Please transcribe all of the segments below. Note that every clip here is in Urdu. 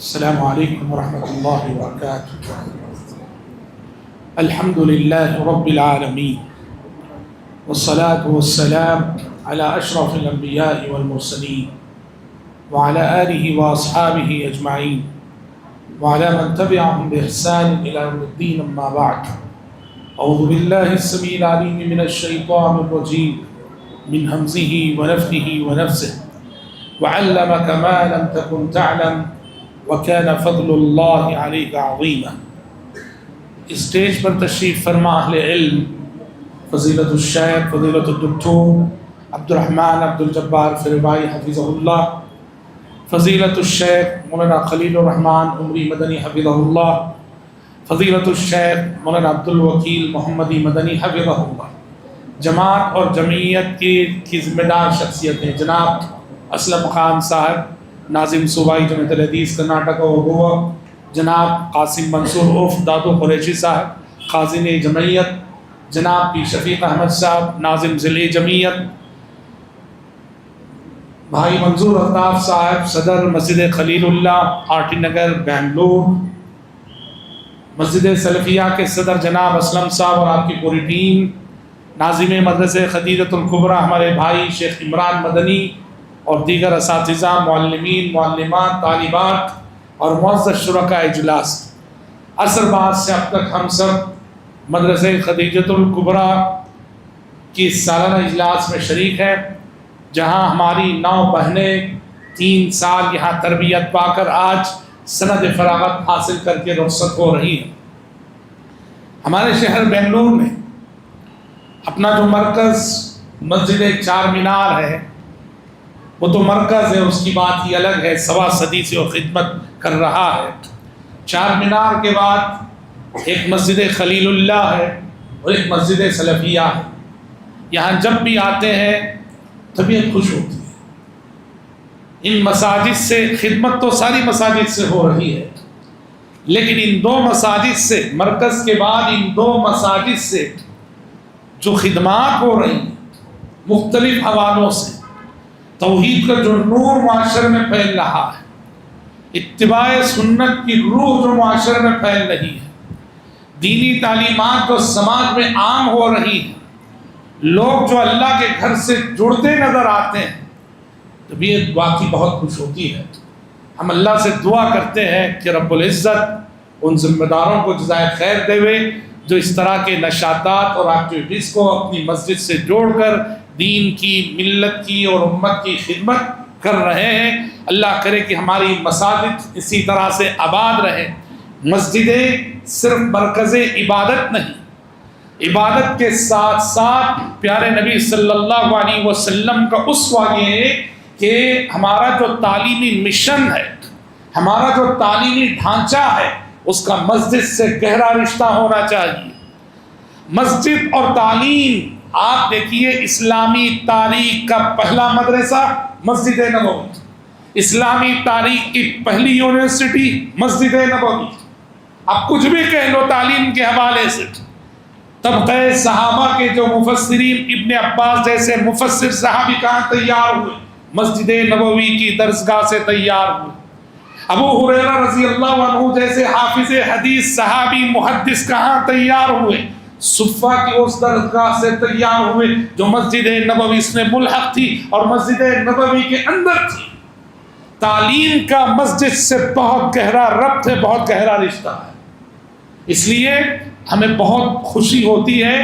السلام علیکم ورحمۃ اللہ وبرکاتہ۔ الحمد للہ رب العالمین والصلاة والسلام علی اشرف الانبیاء والمرسلین وعلی آلہ واصحابہ اجمعین وعلی من تبعهم بإحسان إلی یوم الدین، اما بعد۔ اعوذ باللہ السمیع العلیم من الشیطان الرجیم من ہمزہ ونفخہ ونفثہ وعلمک ما لم تکن تعلم وَكَانَ فَضْلُ اللَّهِ عَلَيْكَ عَظِيمًا۔ اسٹیج پر تشریف فرما اہل علم فضیلت الشیخ فضیلت الدکتور عبدالرحمن عبدالجبار فربائی حفظہ اللہ، فضیلت الشیخ مولانا خلیل الرحمن عمری مدنی حفظہ اللہ، فضیلت الشیخ مولانا عبدالوکیل محمدی مدنی حفظہ اللہ، جماعت اور جمعیت کی ذمہ دار شخصیتیں جناب اسلم خان صاحب ناظم صوبائی جمعیت الحدیث کرناٹک و گوا، جناب قاسم منصور عرف دادو قریشی صاحب خازن جمعیت، جناب پی شفیق احمد صاحب ناظم ضلعی جمعیت، بھائی منظور الطاف صاحب صدر مسجد خلیل اللہ آر ٹی نگر بنگلور، مسجد سلفیہ کے صدر جناب اسلم صاحب اور آپ کی پوری ٹیم، ناظم مدرسہ خدیجۃ الکبریٰ ہمارے بھائی شیخ عمران مدنی اور دیگر اساتذہ، معلمین، معلمات، طالبات اور معزز شرکاء اجلاس، عصر بعد سے اب تک ہم سب مدرسہ خدیجۃ الکبریٰ کی سالانہ اجلاس میں شریک ہیں، جہاں ہماری 9 بہنیں 3 سال یہاں تربیت پا کر آج سند فراغت حاصل کر کے رخصت ہو رہی ہیں۔ ہمارے شہر بنگلور میں اپنا جو مرکز مسجد چار مینار ہے وہ تو مرکز ہے، اس کی بات ہی الگ ہے، 1.25 صدی سے وہ خدمت کر رہا ہے۔ چار مینار کے بعد ایک مسجد خلیل اللہ ہے اور ایک مسجد سلفیہ ہے۔ یہاں جب بھی آتے ہیں طبیعت خوش ہوتی ہے۔ ان مساجد سے خدمت تو ساری مساجد سے ہو رہی ہے، لیکن ان 2 مساجد سے، مرکز کے بعد ان 2 مساجد سے جو خدمات ہو رہی ہیں مختلف حوالوں سے، توحید کا جو نور معاشرے میں پھیل رہا ہے، اتباع سنت کی روح جو معاشرے میں پھیل رہی ہے، دینی تعلیمات جو سماج میں عام ہو رہی ہیں، لوگ جو اللہ کے گھر سے جڑتے نظر آتے ہیں، طبیعت واقعی بہت خوش ہوتی ہے۔ ہم اللہ سے دعا کرتے ہیں کہ رب العزت ان ذمہ داروں کو جزائے خیر دے، جو اس طرح کے نشاطات اور ایکٹیویٹیز کو اپنی مسجد سے جوڑ کر دین کی، ملت کی اور امت کی خدمت کر رہے ہیں۔ اللہ کرے کہ ہماری مساجد اسی طرح سے آباد رہیں۔ مسجدیں صرف مرکز عبادت نہیں، عبادت کے ساتھ ساتھ پیارے نبی صلی اللہ علیہ وسلم کا اسوہ یہ ہے کہ ہمارا جو تعلیمی مشن ہے، ہمارا جو تعلیمی ڈھانچہ ہے، اس کا مسجد سے گہرا رشتہ ہونا چاہیے۔ مسجد اور تعلیم، آپ دیکھیے اسلامی تاریخ کا پہلا مدرسہ مسجد نبوی، اسلامی تاریخ کی پہلی یونیورسٹی مسجد نبوی۔ اب کچھ بھی کہہ لو تعلیم کے حوالے سے، طبقہ صحابہ کے جو مفسرین، ابن عباس جیسے مفسر صحابی کہاں تیار ہوئے؟ مسجد نبوی کی درسگاہ سے تیار ہوئے۔ ابو ہریرہ رضی اللہ عنہ جیسے حافظ حدیث صحابی محدث کہاں تیار ہوئے؟ صفہ کی اس درسگاہ سے تیار ہوئے جو مسجد نبوی میں ملحق تھی اور مسجد نبوی کے اندر تھی۔ تعلیم کا مسجد سے بہت گہرا ربط ہے، بہت گہرا رشتہ ہے۔ اس لیے ہمیں بہت خوشی ہوتی ہے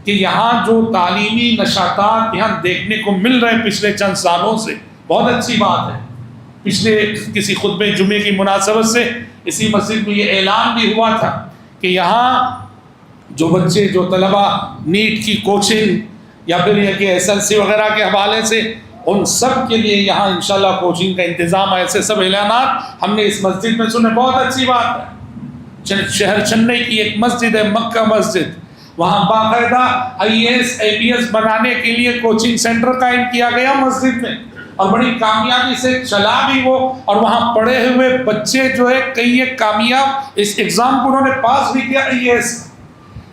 کہ یہاں جو تعلیمی نشاطات یہاں دیکھنے کو مل رہے ہیں پچھلے چند سالوں سے، بہت اچھی بات ہے۔ پچھلے کسی خطبہ جمعے کی مناسبت سے اسی مسجد میں یہ اعلان بھی ہوا تھا کہ یہاں جو بچے، جو طلبہ نیٹ کی کوچنگ یا پھر یہ کہ SLC وغیرہ کے حوالے سے، ان سب کے لیے یہاں انشاءاللہ کوچنگ کا انتظام ہے۔ ایسے سب اعلانات ہم نے اس مسجد میں سنے، بہت اچھی بات ہے۔ شہر چنئی کی ایک مسجد ہے مکہ مسجد، وہاں باقاعدہ IAS IPS بنانے کے لیے کوچنگ سینٹر قائم کیا گیا مسجد میں، اور بڑی کامیابی سے چلا بھی وہ، اور وہاں پڑھے ہوئے بچے جو ہے کئی ایک کامیاب اس ایگزام کو انہوں نے پاس بھی کیا IAS۔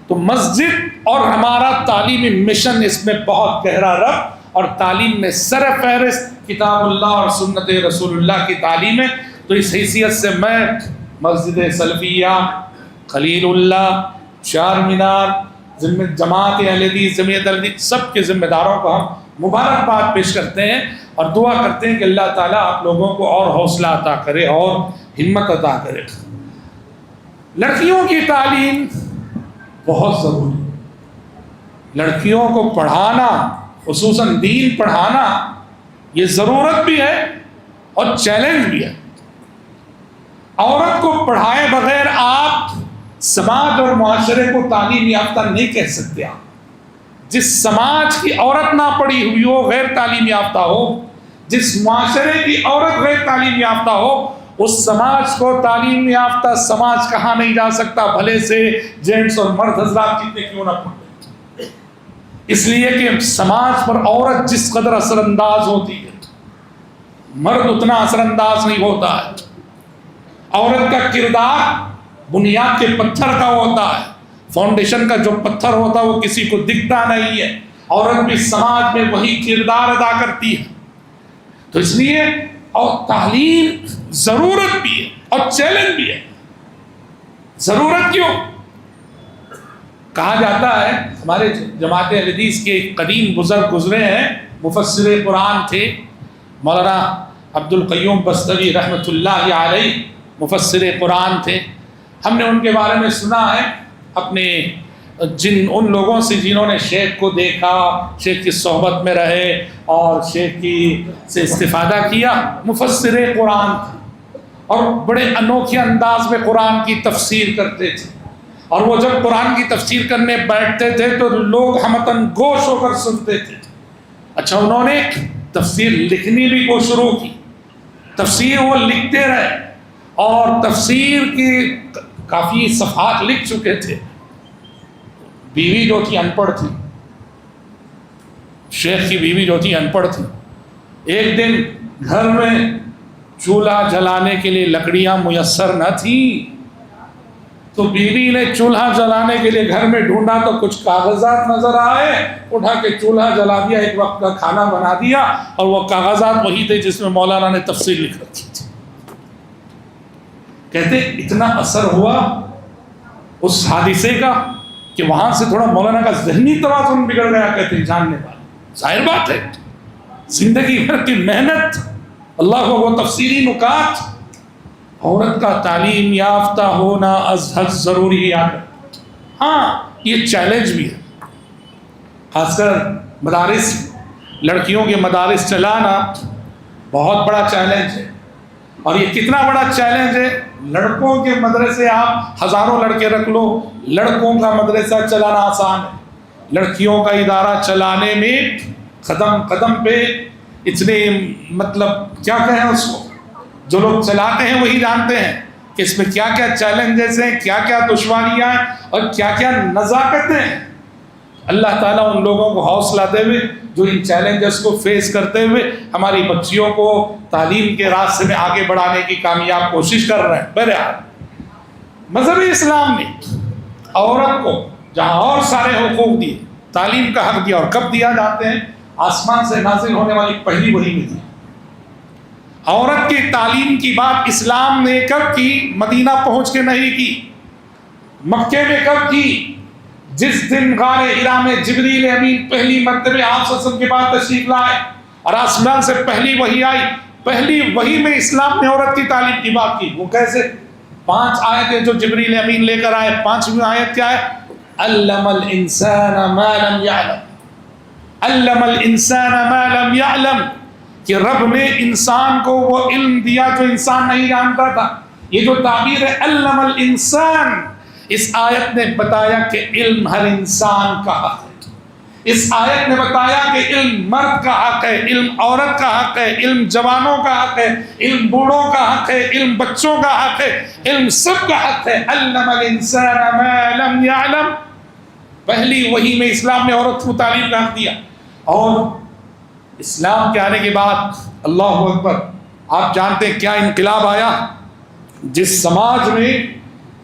تو مسجد اور ہمارا تعلیمی مشن، اس میں بہت گہرا ربط، اور تعلیم میں سر فہرست کتاب اللہ اور سنت رسول اللہ کی تعلیم ہے۔ تو اس حیثیت سے میں مسجد سلفیہ، خلیل اللہ، چار مینار، جماعت اہل حدیث، جمعیت اہل حدیث، سب کے ذمہ داروں کو ہم مبارکباد پیش کرتے ہیں اور دعا کرتے ہیں کہ اللہ تعالیٰ آپ لوگوں کو اور حوصلہ عطا کرے اور ہمت عطا کرے۔ لڑکیوں کی تعلیم بہت ضروری ہے۔ لڑکیوں کو پڑھانا، خصوصاً دین پڑھانا، یہ ضرورت بھی ہے اور چیلنج بھی ہے۔ عورت کو پڑھائے بغیر آپ سماج اور معاشرے کو تعلیم یافتہ نہیں کہہ سکتے۔ آپ جس سماج کی عورت نہ پڑھی ہوئی ہو، غیر تعلیم یافتہ ہو، جس معاشرے کی عورت غیر تعلیم یافتہ ہو، اس سماج کو تعلیم یافتہ سماج کہا نہیں جا سکتا، بھلے سے جینٹس اور مرد حضرات کتنے کیوں نہ پڑھتے۔ اس لیے کہ سماج پر عورت جس قدر اثر انداز ہوتی ہے، مرد اتنا اثر انداز نہیں ہوتا ہے۔ عورت کا کردار بنیاد کے پتھر کا ہوتا ہے، فاؤنڈیشن کا جو پتھر ہوتا ہے وہ کسی کو دکھتا نہیں ہے۔ عورت بھی سماج میں وہی کردار ادا کرتی ہے۔ تو اس لیے اور تعلیم ضرورت بھی ہے اور چیلنج بھی ہے۔ ضرورت کیوں؟ کہا جاتا ہے، ہمارے جماعت اہل حدیث کے ایک قدیم بزرگ گزرے ہیں، مفسر قرآن تھے، مولانا عبد القیوم بستوی رحمۃ اللہ علیہ، مفسر قرآن تھے۔ ہم نے ان کے بارے میں سنا ہے، اپنے ان لوگوں سے جنہوں نے شیخ کو دیکھا، شیخ کی صحبت میں رہے اور شیخ سے استفادہ کیا، مفسر قرآن تھے اور بڑے انوکھے انداز میں قرآن کی تفسیر کرتے تھے۔ اور وہ جب قرآن کی تفسیر کرنے بیٹھتے تھے تو لوگ ہمتاً گوش ہو کر سنتے تھے۔ اچھا، انہوں نے تفسیر لکھنی بھی کو شروع کی، تفسیر وہ لکھتے رہے اور تفسیر کی کافی صفحات لکھ چکے تھے۔ بیوی جو تھی ان پڑھ تھی، شیخ کی بیوی جو تھی ان پڑھ تھی۔ ایک دن گھر میں چولہا جلانے کے لیے لکڑیاں میسر نہ تھیں، تو بیوی نے چولہا جلانے کے لیے گھر میں ڈھونڈا تو کچھ کاغذات نظر آئے، اٹھا کے چولہا جلا دیا، ایک وقت کا کھانا بنا دیا، اور وہ کاغذات وہی تھے جس میں مولانا نے تفسیر لکھ رکھی تھی۔ کہتے اتنا اثر ہوا اس حادثے کا کہ وہاں سے تھوڑا مولانا کا ذہنی توازن بگڑ گیا۔ کہتے جاننے والے، ظاہر بات ہے، زندگی بھر کی محنت، اللہ کو وہ تفسیری نکات، عورت کا تعلیم یافتہ ہونا از حد ضروری ہے۔ ہاں، یہ چیلنج بھی ہے، خاص کر مدارس، لڑکیوں کے مدارس چلانا بہت بڑا چیلنج ہے۔ اور یہ کتنا بڑا چیلنج ہے، لڑکوں کے مدرسے آپ ہزاروں لڑکے رکھ لو، لڑکوں کا مدرسہ چلانا آسان ہے، لڑکیوں کا ادارہ چلانے میں قدم قدم پہ اتنے کیا کہیں اس کو، جو لوگ چلاتے ہیں وہی جانتے ہیں کہ اس میں کیا کیا چیلنجز ہیں، کیا کیا دشواریاں ہیں اور کیا کیا نزاکتیں ہیں۔ اللہ تعالیٰ ان لوگوں کو حوصلہ دے ہوئے جو ان چیلنجز کو فیس کرتے ہوئے ہماری بچیوں کو تعلیم کے راستے میں آگے بڑھانے کی کامیاب کوشش کر رہے ہیں۔ بہرحال مذہب اسلام نے عورت کو جہاں اور سارے حقوق دیے، تعلیم کا حق دیا، اور کب دیا جاتے ہیں؟ آسمان سے نازل ہونے والی پہلی وحی میں دی۔ عورت کی تعلیم کی بات اسلام نے کب کی؟ مدینہ پہنچ کے نہیں کی، مکے میں کب کی؟ جس دن غار حرا میں جبریل امین پہلی مرتبہ آپ صلی اللہ علیہ وسلم کے بعد تشریف لائے اور آسمان سے پہلی وحی آئی، پہلی وحی میں اسلام نے عورت کی تعلیم کی بات کی۔ وہ کیسے؟ 5 آیتیں جو جبریل امین لے کر آئے۔ 5ویں آیت کیا ہے؟ علم الانسان ما لم يعلم، علم الانسان ما لم يعلم، کہ رب نے انسان کو وہ علم دیا جو انسان نہیں جانتا تھا۔ یہ جو تعبیر ہے علم الانسان، اس آیت نے بتایا کہ علم ہر انسان کا حق ہے۔ اس آیت نے بتایا کہ علم مرد کا حق ہے، علم عورت کا حق ہے، علم جوانوں کا حق ہے، علم بوڑھوں کا حق ہے، علم بچوں کا حق ہے، علم سب کا حق ہے۔ علم الانسان ما لم يعلم، پہلی وحی میں اسلام نے عورت کو تعلیم کا حق دیا۔ اور اسلام کے آنے کے بعد اللہ اکبر، آپ جانتے ہیں کیا انقلاب آیا؟ جس سماج میں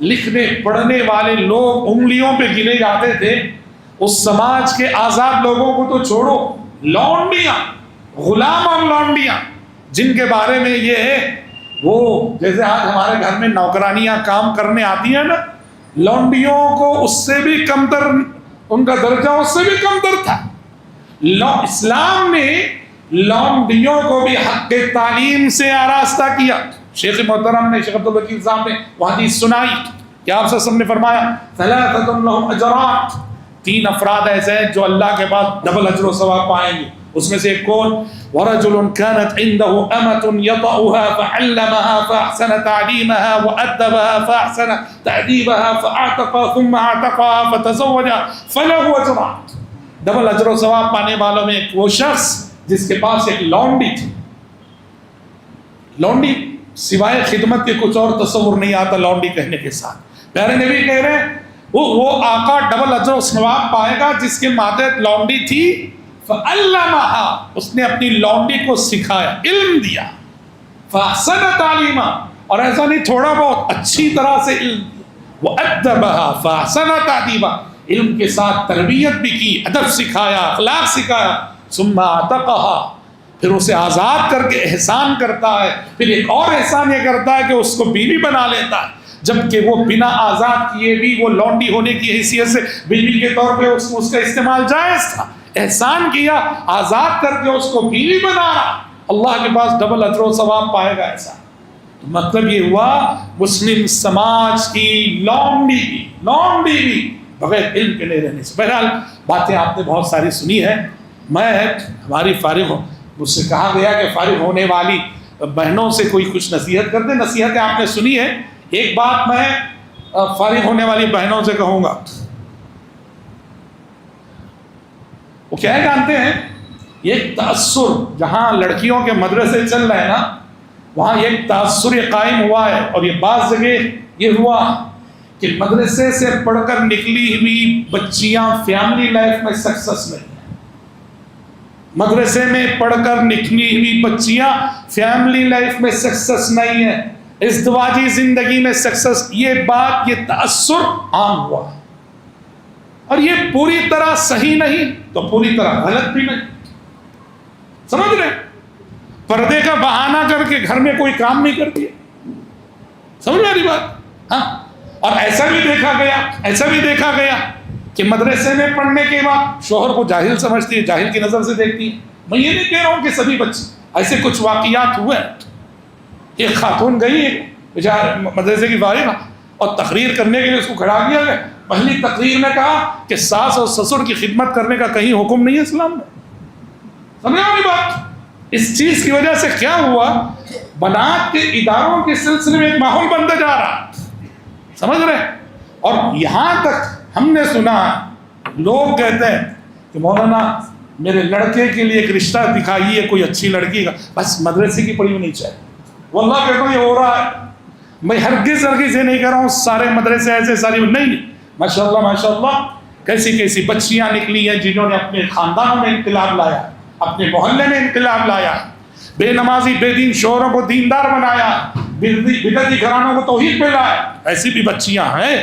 لکھنے پڑھنے والے لوگ انگلیوں پہ گنے جاتے تھے، اس سماج کے آزاد لوگوں کو تو چھوڑو، لونڈیاں، غلام اور لونڈیاں، جن کے بارے میں یہ ہے وہ جیسے آج ہمارے گھر میں نوکرانیاں کام کرنے آتی ہیں نا، لونڈیوں کو اس سے بھی کمتر، ان کا درجہ اس سے بھی کمتر تھا۔ اسلام نے لونڈیوں کو بھی حق تعلیم سے آراستہ کیا۔ شیخ محترم نے، شیخ عبدالوکیل صاحب نے وہ حدیث سنائی کہ آپ صلی اللہ علیہ وسلم نے فرمایا ثلاثۃ لهم اجرات، 3 افراد ایسے ہیں جو اللہ کے پاس ڈبل اجر و ثواب پائیں گے۔ اس میں سے ایک کون؟ ورجل كانت عنده امة يطأها فعلمها فاحسن تعليمها وأدبها فاحسن تأديبها فاعتقها ثم اعتقها فتزوجها فله اجران۔ ڈبل اجر و ثواب پانے والوں میں ایک وہ شخص جس کے پاس ایک لونڈی تھی۔ لونڈی سوائے خدمت کے کچھ اور تصور نہیں آتا لونڈی کہنے کے ساتھ۔ پیارے نبی کہہ رہے ہیں وہ آقا ڈبل اجر و ثواب پائے گا جس کے ماتحت لونڈی تھی، فعلمها، اس نے اپنی لونڈی کو سکھایا، علم دیا، فاحسن تعلیما، اور ایسا نہیں تھوڑا بہت، اچھی طرح سے علم دیا، وادبها فاحسن تادیبا، علم کے ساتھ تربیت بھی کی، ادب سکھایا، اخلاق سکھایا، ثم اعتقها، پھر اسے آزاد کر کے احسان کرتا ہے، پھر ایک اور احسان یہ کرتا ہے کہ اس کو بیوی بنا لیتا ہے، جبکہ وہ بنا آزاد کیے بھی وہ لونڈی ہونے کی حیثیت سے بیوی کے طور پہ اس کا استعمال جائز تھا۔ احسان کیا، آزاد کر کے اس کو بیوی بنا رہا، اللہ کے پاس ڈبل اجر و ثواب پائے گا ایسا۔ تو مطلب یہ ہوا مسلم سماج کی لونڈی بھی بغیر علم کے نہیں رہنے سے۔ بہرحال باتیں آپ نے بہت ساری سنی ہے، میں ہماری فارغ ہوں، مجھ سے کہا گیا کہ فارغ ہونے والی بہنوں سے کوئی کچھ نصیحت کر دیں۔ نصیحتیں آپ نے سنی ہے، ایک بات میں فارغ ہونے والی بہنوں سے کہوں گا، وہ کیا ہے جانتے ہیں؟ ایک تأثر، جہاں لڑکیوں کے مدرسے چل رہے ہیں نا، وہاں ایک تأثر یہ قائم ہوا ہے، اور یہ بعض جگہ یہ ہوا کہ مدرسے سے پڑھ کر نکلی ہوئی بچیاں فیملی لائف میں سکسس نہیں ہیں۔ مدرسے میں پڑھ کر نکلی ہوئی بچیاں فیملی لائف میں سکسس نہیں ہیں، ازدواجی زندگی میں سکسس، یہ بات، یہ تأثر عام ہوا ہے، اور یہ پوری طرح صحیح نہیں تو پوری طرح غلط بھی نہیں، سمجھ رہے؟ پردے کا بہانہ کر کے گھر میں کوئی کام نہیں کرتی ہے، سمجھ رہی بات؟ ہاں، اور ایسا بھی دیکھا گیا کہ مدرسے میں پڑھنے کے بعد شوہر کو جاہل سمجھتی ہے، جاہل کی نظر سے دیکھتی ہے۔ میں یہ نہیں کہہ رہا ہوں کہ سبھی بچے، ایسے کچھ واقعات ہوئے۔ ایک خاتون گئی مدرسے کی فارغ اور تقریر کرنے کے لیے اس کو کھڑا کیا گیا، پہلی تقریر میں کہا کہ ساس اور سسر کی خدمت کرنے کا کہیں حکم نہیں ہے اسلام میں۔ سمجھے والی بات؟ اس چیز کی وجہ سے کیا ہوا، بنات کے اداروں کے سلسلے میں ایک ماحول بنتا جا رہا، سمجھ رہے؟ اور یہاں تک ہم نے سنا لوگ کہتے ہیں کہ مولانا میرے لڑکے کے لیے ایک رشتہ دکھائیے کوئی اچھی لڑکی کا، بس مدرسے کی پڑھی ہوئی نہیں چاہیے۔ واللہ کہتا ہوں یہ ہو رہا ہے، میں ہرگز یہ نہیں کہہ رہا ہوں سارے مدرسے ایسے، ساری نہیں، ماشاءاللہ کیسی بچیاں نکلی ہیں جنہوں نے اپنے خاندانوں میں انقلاب لایا، اپنے محلے میں انقلاب لایا، بے نمازی بے دین شوہروں کو دیندار بنایا، بدعتی گھرانوں کو توحید پہ لایا، ایسی بھی بچیاں ہیں۔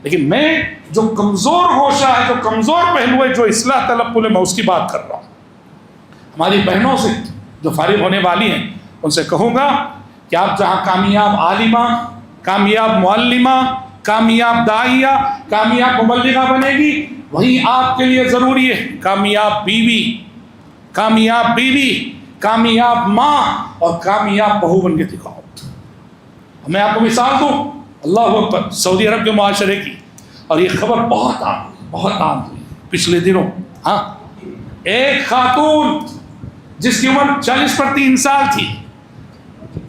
لیکن میں جو کمزور گوشہ ہے، جو کمزور پہلو ہے، جو اصلاح طلب میں اس کی بات کر رہا ہوں۔ ہماری بہنوں سے جو فارغ ہونے والی ہیں ان سے کہوں گا کہ آپ جہاں کامیاب عالمہ، کامیاب معلمہ، کامیاب داعیہ، کامیاب مبلغہ بنے گی، وہیں آپ کے لیے ضروری ہے کامیاب بیوی، کامیاب ماں اور کامیاب بہو بن کے دکھاؤ۔ میں آپ کو مثال دوں، اللہ اکبر، سعودی عرب کے معاشرے کی، اور یہ خبر بہت عام ہوئی پچھلے دنوں۔ ہاں، ایک خاتون جس کی عمر 40 پر 3 سال تھی،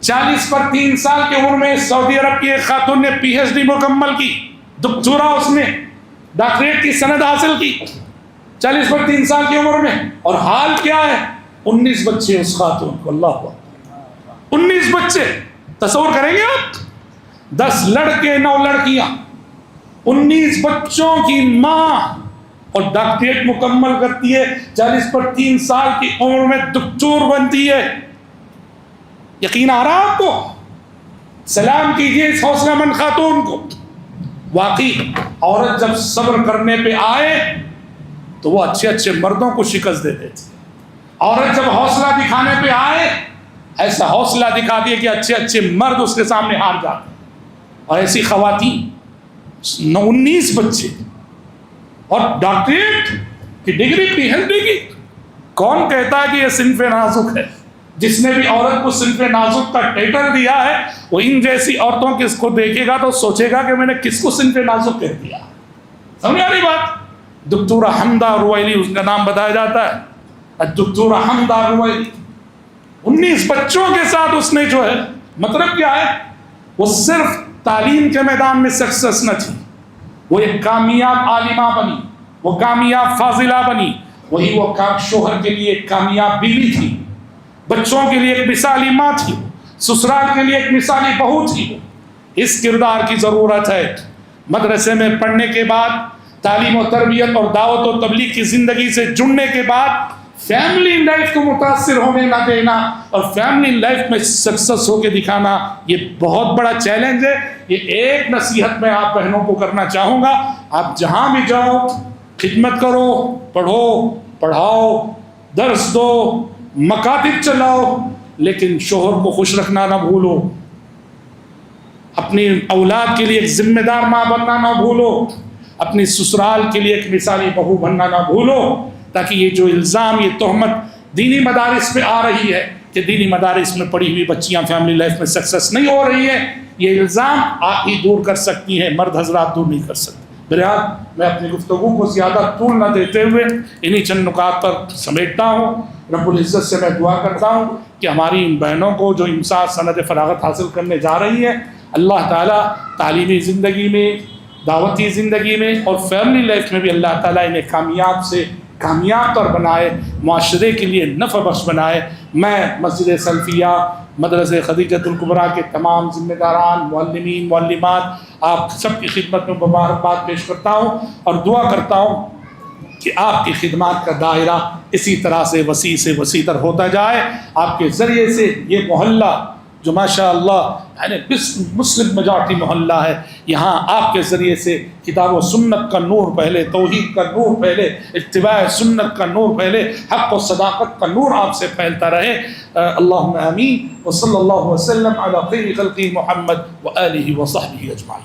40 پر 3 سال کی عمر میں سعودی عرب کی ایک خاتون نے PhD مکمل کی، دکتورا اس نے ڈاکٹریٹ کی سند حاصل کی 40 پر 3 سال کی عمر میں، اور حال کیا ہے؟ 19 بچے اس خاتون کو، اللہ اکبر، 19 بچے، تصور کریں گے آپ؟ 10 لڑکے 9 لڑکیاں، 19 بچوں کی ماں، اور ڈاکٹریٹ مکمل کرتی ہے، 40 پر 3 سال کی عمر میں دکتور بنتی ہے۔ یقین آ رہا آپ کو؟ سلام کیجئے اس حوصلہ مند خاتون کو۔ واقعی عورت جب صبر کرنے پہ آئے تو وہ اچھے مردوں کو شکست دیتے تھے، عورت جب حوصلہ دکھانے پہ آئے ایسا حوصلہ دکھاتی ہے کہ اچھے اچھے مرد اس کے سامنے ہار جاتے ہیں، اور ایسی خواتین 19 بچے اور ڈاکٹریٹ کی ڈگری پی ایچ ڈی کی. کون کہتا ہے کہ یہ صنف نازک ہے؟ جس نے بھی عورت کو صنف نازک کا ٹائٹل دیا ہے وہ ان جیسی عورتوں کے اس کو دیکھے گا تو سوچے گا کہ میں نے کس کو صنف نازک کہہ دیا. سمجھ آ رہی بات؟ دکتورہ حمدہ رویلی اس کا نام بتایا جاتا ہے. دکتورہ حمدہ رویلی 19 بچوں کے ساتھ اس نے جو ہے، مطلب کیا ہے، وہ صرف تعلیم کے میدان میں سکسس نہ تھی، وہ ایک کامیاب عالمہ بنی، وہ کامیاب فاضلہ بنی، وہی وہ شوہر کے لیے ایک کامیاب بیوی تھی، بچوں کے لیے ایک مثالی ماں تھی، سسرال کے لیے ایک مثالی بہو تھی. اس کردار کی ضرورت ہے. مدرسے میں پڑھنے کے بعد، تعلیم و تربیت اور دعوت و تبلیغ کی زندگی سے جڑنے کے بعد فیملی لائف کو متاثر ہونے نہ دینا اور فیملی لائف میں سکسس ہو کے دکھانا، یہ بہت بڑا چیلنج ہے. یہ ایک نصیحت میں آپ بہنوں کو کرنا چاہوں گا، آپ جہاں بھی جاؤ خدمت کرو، پڑھو، پڑھاؤ، درس دو، مکاتب چلاؤ، لیکن شوہر کو خوش رکھنا نہ بھولو، اپنی اولاد کے لیے ایک ذمہ دار ماں بننا نہ بھولو، اپنی سسرال کے لیے ایک مثالی بہو بننا نہ بھولو، تاکہ یہ جو الزام، یہ تہمت دینی مدارس میں آ رہی ہے کہ دینی مدارس میں پڑھی ہوئی بچیاں فیملی لائف میں سکسس نہیں ہو رہی ہیں، یہ الزام آپ ہی دور کر سکتی ہیں، مرد حضرات دور نہیں کر سکتے. بہرحال میں اپنی گفتگو کو زیادہ طول نہ دیتے ہوئے انہی چند نکات پر سمیٹتا ہوں. رب العزت سے میں دعا کرتا ہوں کہ ہماری ان بہنوں کو جو امساک سند فراغت حاصل کرنے جا رہی ہیں، اللہ تعالیٰ تعلیمی زندگی میں، دعوتی زندگی میں اور فیملی لائف میں بھی اللہ تعالیٰ انہیں کامیاب سے کامیاب طور بنائے، معاشرے کے لیے نفع بخش بنائے. میں مسجد سلفیہ مدرسہ خدیجۃ الکبریٰ کے تمام ذمہ داران، معلمین، معلمات، آپ سب کی خدمت میں مبارکباد پیش کرتا ہوں اور دعا کرتا ہوں کہ آپ کی خدمات کا دائرہ اسی طرح سے وسیع تر ہوتا جائے. آپ کے ذریعے سے یہ محلہ جو ماشاء اللہ یعنی مسلم میجارٹی محلہ ہے، یہاں آپ کے ذریعے سے کتاب و سنت کا نور پہلے، توحید کا نور پہلے، اتباع سنت کا نور پہلے، حق و صداقت کا نور آپ سے پھیلتا رہے. اللہم آمین. وصلی اللہ وسلم علی خیر خلق محمد وآلہ وصحبہ اجمعین.